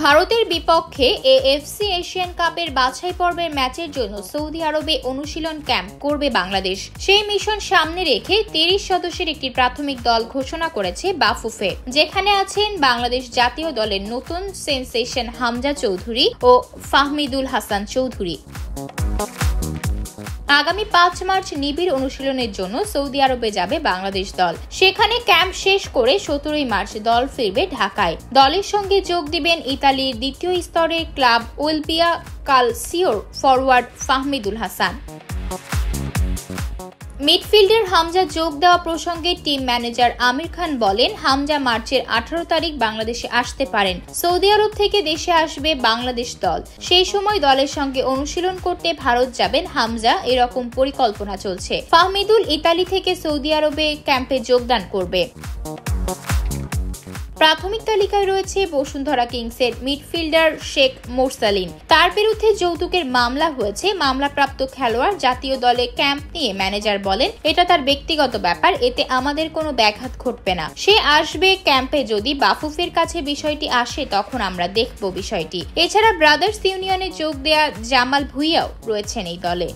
ভারতের বিপক্ষে AFC Asian কাপের বাছাই পর্বের ম্যাচের জন্য সৌদি আরবে অনুশীলন ক্যাম্প করবে বাংলাদেশ। সেই মিশন সামনে রেখে 30 সদস্যের একটি প্রাথমিক দল ঘোষণা করেছে বাফুফে, যেখানে আছেন বাংলাদেশ জাতীয় দলের নতুন সেনসেশন হামজা চৌধুরী ও ফাহমিদুল হাসান চৌধুরী। আগামী 5 মার্চ নিবিড় অনুশীলনের জন্য সৌদি আরবে যাবে বাংলাদেশ দল। সেখানে ক্যাম্প শেষ করে 17 মার্চ দল ফিরবে ঢাকায়। দলের সঙ্গে যোগ দিবেন ইতালির দ্বিতীয় স্তরের ক্লাব ওলপিয়া কালসিওর ফরওয়ার্ড ফাহমিদুল হাসান। মিডফিল্ডের হামজা যোগ দেওয়া প্রসঙ্গে টিম ম্যানেজার আমির খান বলেন, হামজা মার্চের 18 তারিখ বাংলাদেশে আসতে পারেন। সৌদি আরব থেকে দেশে আসবে বাংলাদেশ দল। সেই সময় দলের সঙ্গে অনুশীলন করতে ভারত যাবেন হামজা, এরকম পরিকল্পনা চলছে। ফাহমিদুল ইতালি থেকে সৌদি আরবে ক্যাম্পে যোগদান করবে। প্রাথমিক তালিকায় রয়েছে বসুন্ধরা কিংসের মিডফিল্ডার শেখ মোরসালিন। তার বিরুদ্ধে যৌতুকের মামলা হয়েছে। মামলাপ্রাপ্ত খেলোয়াড় জাতীয় দলে ক্যাম্প নিয়ে ম্যানেজার বলেন, এটা তার ব্যক্তিগত ব্যাপার, এতে আমাদের কোনো ব্যাঘাত ঘটবে না। সে আসবে ক্যাম্পে। যদি বাফুফের কাছে বিষয়টি আসে তখন আমরা দেখব বিষয়টি। এছাড়া ব্রাদার্স ইউনিয়নে যোগ দেয়া জামাল ভুঁইয়াও রয়েছেন এই দলে।